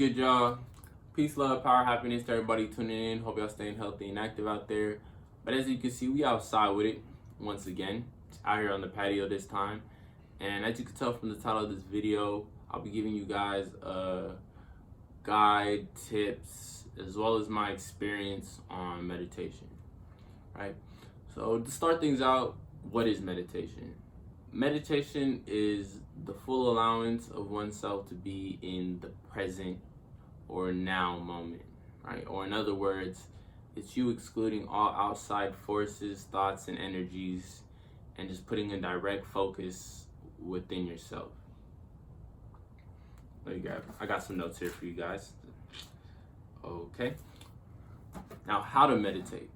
good, y'all? Peace, love, power, happiness to everybody tuning in. Hope y'all staying healthy and active out there. But as you can see, we outside with it once again. Out here on the patio this time. And as you can tell from the title of this video, I'll be giving you guys guide, tips, as well as my experience on meditation, right? So to start things out, what is meditation? Meditation is the full allowance of oneself to be in the present or now moment, right? Or in other words, it's you excluding all outside forces, thoughts, and energies, and just putting a direct focus within yourself. There you go. I got some notes here for you guys. Okay. Now, how to meditate.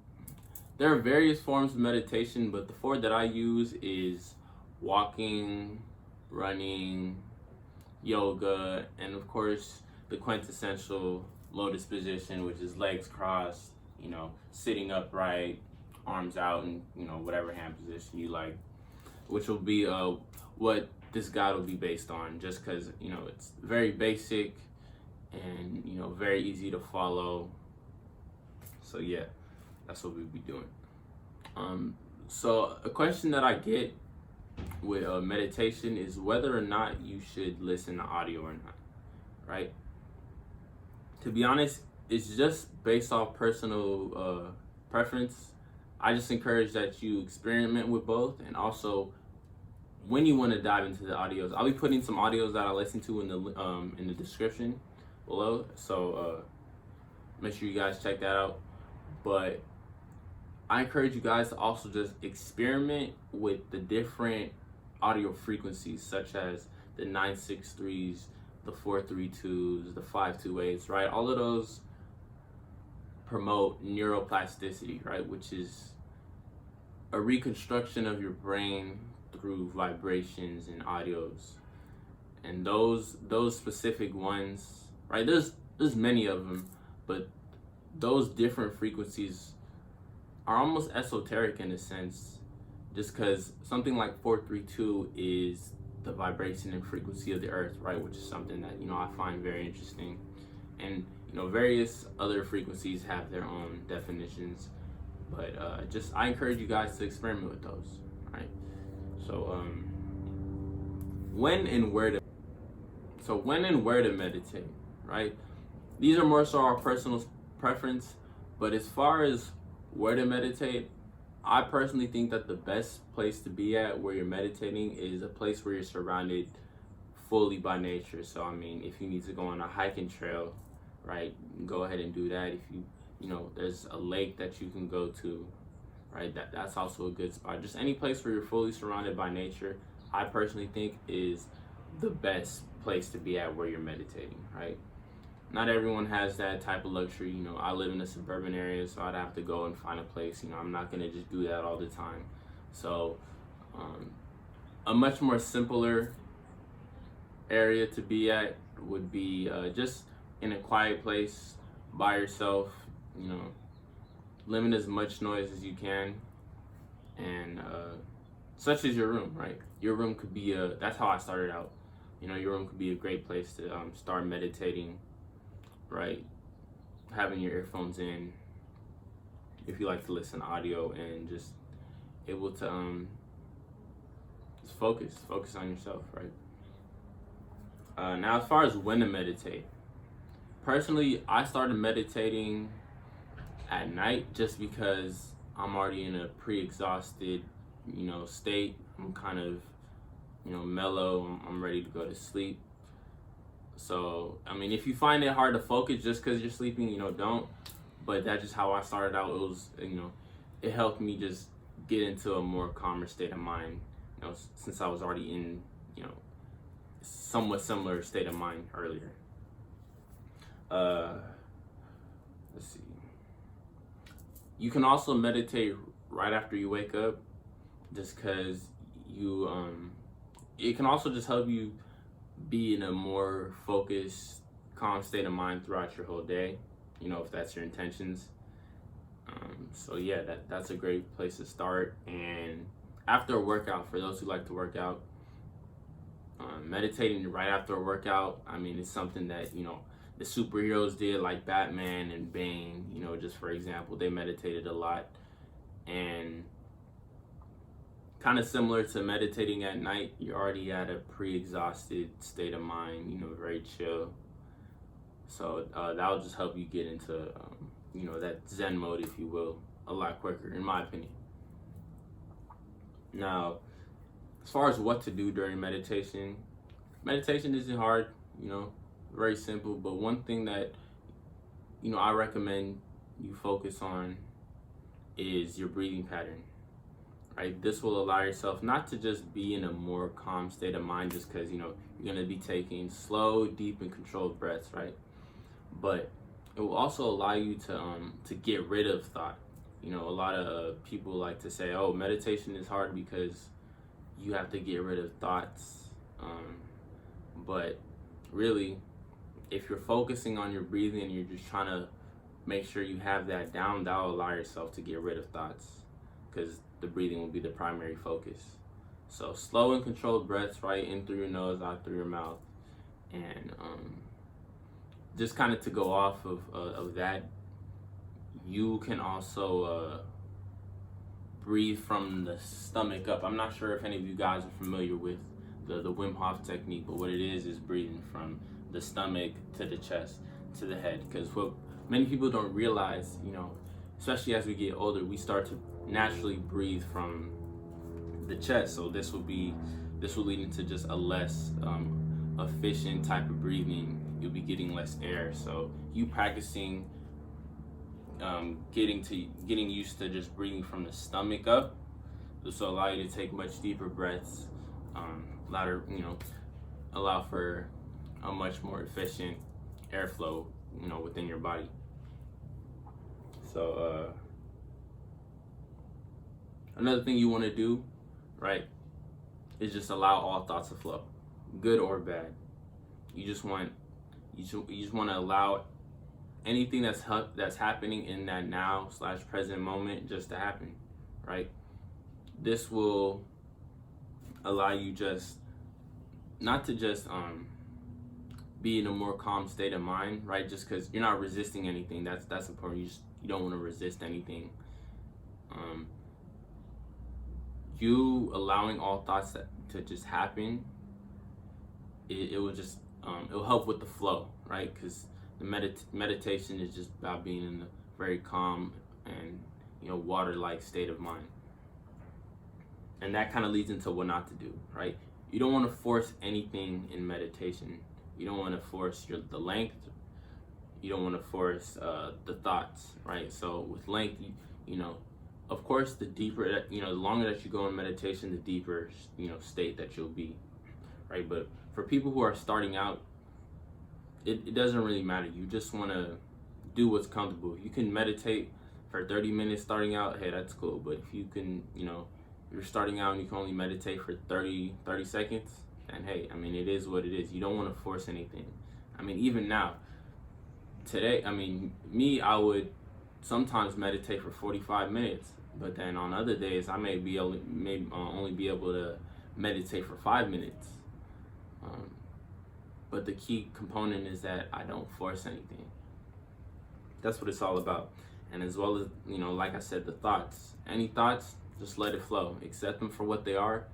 There are various forms of meditation, but the four that I use is walking, running, yoga, and of course the quintessential lotus position, which is legs crossed, sitting upright, arms out, and whatever hand position you like, which will be what this guide will be based on, just because it's very basic and very easy to follow. So yeah, that's what we'll be doing. So a question that I get with meditation is whether or not you should listen to audio or not, right? To be honest, it's just based off personal preference. I just encourage that you experiment with both, and also when you want to dive into the audios, I'll be putting some audios that I listen to in the description below, so make sure you guys check that out. But I encourage you guys to also just experiment with the different audio frequencies, such as the 963s, the 432s, the 528s, right? All of those promote neuroplasticity, right? Which is a reconstruction of your brain through vibrations and audios. And those specific ones, right? There's many of them, but those different frequencies are almost esoteric in a sense, just because something like 432 is the vibration and frequency of the earth, right? Which is something that I find very interesting, and various other frequencies have their own definitions, but I encourage you guys to experiment with those, right? So when and where to meditate, right? These are more so our personal preference, but as far as where to meditate, I personally think that the best place to be at where you're meditating is a place where you're surrounded fully by nature. So I mean, if you need to go on a hiking trail, right, go ahead and do that. If there's a lake that you can go to, right, that's also a good spot. Just any place where you're fully surrounded by nature, I personally think is the best place to be at where you're meditating, right? Not everyone has that type of luxury. I live in a suburban area, so I'd have to go and find a place. I'm not gonna just do that all the time. So a much more simpler area to be at would be just in a quiet place by yourself. Limit as much noise as you can, and such as your room, right? Your room could be that's how I started out. Your room could be a great place to start meditating, right? Having your earphones in, if you like to listen to audio, and just able to just focus on yourself, right? Now, as far as when to meditate, personally, I started meditating at night just because I'm already in a pre-exhausted, state. I'm kind of, mellow. I'm ready to go to sleep. So, I mean, if you find it hard to focus just because you're sleeping, don't. But that's just how I started out. It was, it helped me just get into a more calmer state of mind, since I was already in, somewhat similar state of mind earlier. Let's see. You can also meditate right after you wake up, just because it can also just help you be in a more focused, calm state of mind throughout your whole day, if that's your intentions. So yeah, that's a great place to start. And after a workout, for those who like to work out, meditating right after a workout, I mean, it's something that the superheroes did, like Batman and Bane, you know, just for example. They meditated a lot, and kind of similar to meditating at night, you're already at a pre-exhausted state of mind, you know, very chill. So that'll just help you get into, you know, that Zen mode, if you will, a lot quicker, in my opinion. Now, as far as what to do during meditation, meditation isn't hard, you know, very simple. But one thing that, you know, I recommend you focus on is your breathing pattern, right? This will allow yourself not to just be in a more calm state of mind just because, you know, you're going to be taking slow, deep, and controlled breaths, right? But it will also allow you to get rid of thought. You know, a lot of people like to say, oh, meditation is hard because you have to get rid of thoughts. But really, if you're focusing on your breathing and you're just trying to make sure you have that down, that'll allow yourself to get rid of thoughts, because the breathing will be the primary focus. So slow and controlled breaths, right? In through your nose, out through your mouth. And just kind of to go off of that, you can also breathe from the stomach up. I'm not sure if any of you guys are familiar with the Wim Hof technique, but what it is breathing from the stomach to the chest to the head. Because what many people don't realize, you know, especially as we get older, we start to naturally breathe from the chest. So this will lead into just a less efficient type of breathing. You'll be getting less air. So you practicing getting used to just breathing from the stomach up, this will allow you to take much deeper breaths, allow for a much more efficient airflow, you know, within your body. So another thing you want to do, right, is just allow all thoughts to flow, good or bad. You just want to allow anything that's happening in that now / present moment just to happen, right? This will allow you just not to just be in a more calm state of mind, right? Just because you're not resisting anything. That's important. You don't want to resist anything. You allowing all thoughts to just happen, it will just it'll help with the flow, right? Because the meditation is just about being in a very calm and, you know, water-like state of mind. And that kind of leads into what not to do, right? You don't want to force anything in meditation. You don't want to force the length. You don't want to force the thoughts, right? So with length, you know, of course, the deeper, you know, the longer that you go in meditation, the deeper, you know, state that you'll be, right? But for people who are starting out, it doesn't really matter. You just want to do what's comfortable. You can meditate for 30 minutes starting out, hey, that's cool. But if you can, you know, you're starting out and you can only meditate for 30 seconds, and hey, I mean, it is what it is. You don't want to force anything. I mean, even now, today, I mean, I would sometimes meditate for 45 minutes, but then on other days, I may only be able to meditate for 5 minutes. But the key component is that I don't force anything. That's what it's all about. And as well as, you know, like I said, the thoughts. Any thoughts, just let it flow. Accept them for what they are,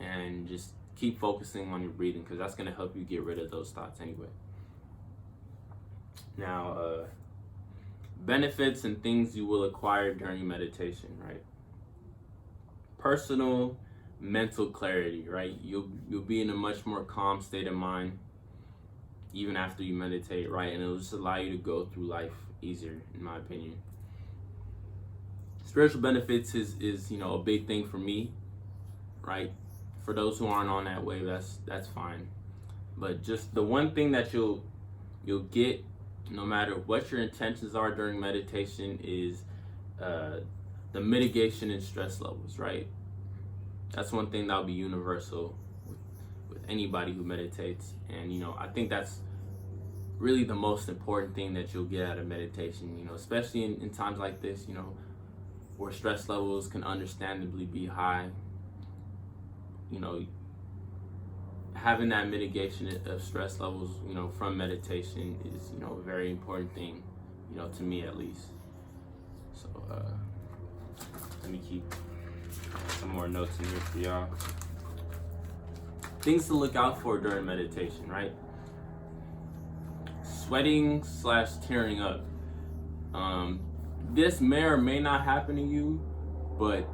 and just keep focusing on your breathing, because that's going to help you get rid of those thoughts anyway. Now, benefits and things you will acquire during meditation, right? Personal mental clarity, right? You'll be in a much more calm state of mind even after you meditate, right? And it'll just allow you to go through life easier, in my opinion. Spiritual benefits is you know, a big thing for me, right? For those who aren't on that wave, that's fine. But just the one thing that you'll get, no matter what your intentions are during meditation, is the mitigation in stress levels, right? That's one thing that'll be universal with anybody who meditates. And, you know, I think that's really the most important thing that you'll get out of meditation, you know, especially in times like this, you know, where stress levels can understandably be high. You know, having that mitigation of stress levels, from meditation is, a very important thing, to me at least. So let me keep some more notes in here for y'all. Things to look out for during meditation, right? Sweating / tearing up. This may or may not happen to you, but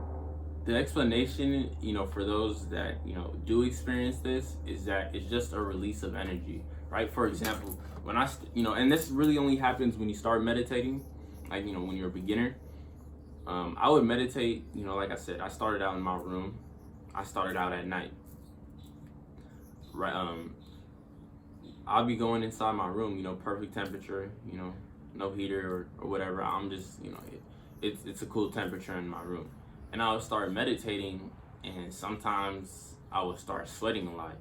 the explanation, for those that, do experience this is that it's just a release of energy, right? For example, when and this really only happens when you start meditating, like, when you're a beginner. I would meditate, like I said, I started out in my room. I started out at night, right? I'll be going inside my room, perfect temperature, no heater or whatever. I'm just, it's a cool temperature in my room. And I would start meditating, and sometimes I would start sweating a lot.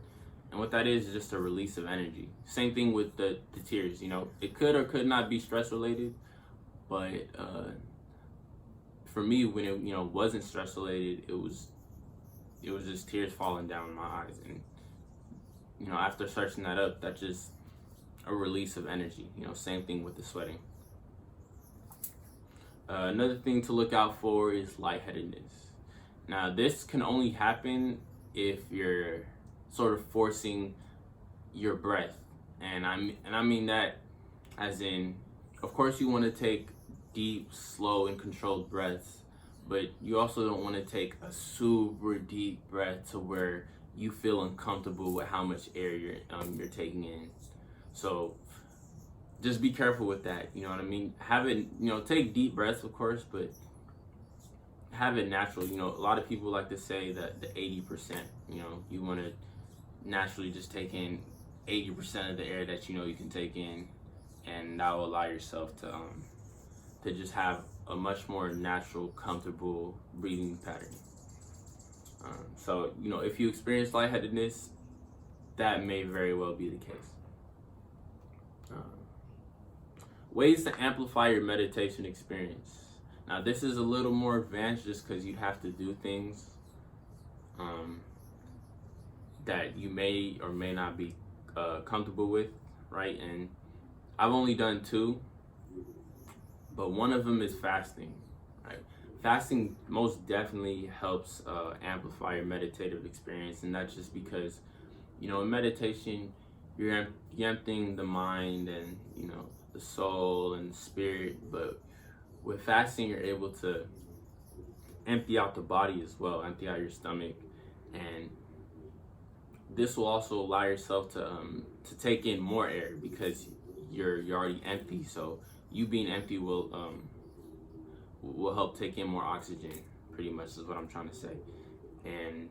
And what that is just a release of energy. Same thing with the tears, it could or could not be stress related, but for me, when it, wasn't stress related, it was just tears falling down my eyes. And, after searching that up, that's just a release of energy, same thing with the sweating. Another thing to look out for is lightheadedness. Now, this can only happen if you're sort of forcing your breath, and I mean that as in, of course, you want to take deep, slow, and controlled breaths, but you also don't want to take a super deep breath to where you feel uncomfortable with how much air you're taking in. So just be careful with that, you know what I mean? Have it, take deep breaths, of course, but have it natural. A lot of people like to say that the 80%, you want to naturally just take in 80% of the air that you can take in, and that will allow yourself to just have a much more natural, comfortable breathing pattern. So, if you experience lightheadedness, that may very well be the case. Ways to amplify your meditation experience. Now, this is a little more advanced just because you'd have to do things that you may or may not be comfortable with, right? And I've only done 2, but one of them is fasting, right? Fasting most definitely helps amplify your meditative experience, and that's just because, in meditation, you're emptying the mind and, the soul and the spirit, but with fasting, you're able to empty out the body as well, empty out your stomach, and this will also allow yourself to take in more air because you're already empty. So you being empty will help take in more oxygen. Pretty much is what I'm trying to say. And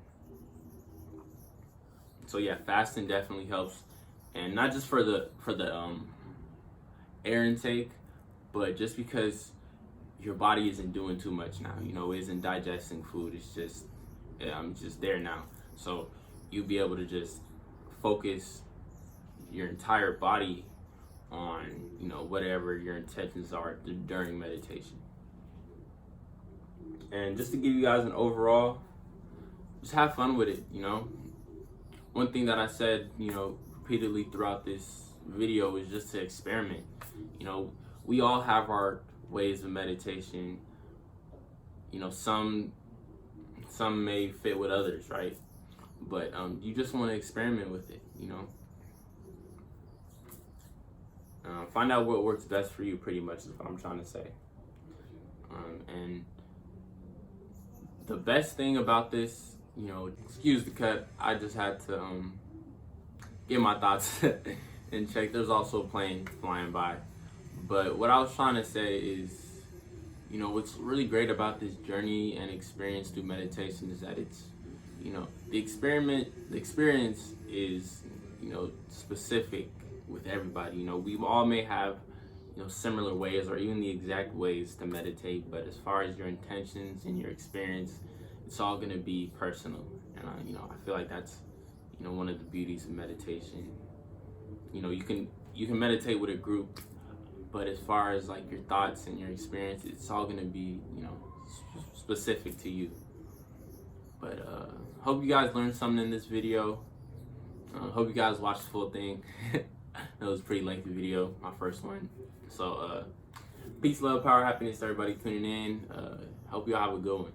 so yeah, fasting definitely helps, and not just for the air intake, but just because your body isn't doing too much now. It isn't digesting food. It's just just there now. So you'll be able to just focus your entire body on whatever your intentions are during meditation. And just to give you guys an overall, just have fun with it. One thing that I said repeatedly throughout this video is just to experiment. We all have our ways of meditation. Some may fit with others, right? But you just want to experiment with it. Find out what works best for you, pretty much is what I'm trying to say. And the best thing about this, excuse the cut, I just had to get my thoughts in check. There's also a plane flying by. But what I was trying to say is, what's really great about this journey and experience through meditation is that it's, the experience is, specific with everybody. We all may have, similar ways or even the exact ways to meditate, but as far as your intentions and your experience, it's all going to be personal. And I feel like that's, one of the beauties of meditation. You can meditate with a group, but as far as like your thoughts and your experience, it's all going to be, specific to you. But hope you guys learned something in this video. Hope you guys watched the full thing. That was a pretty lengthy video, my first one. So peace, love, power, happiness to everybody tuning in. Hope y'all have a good one.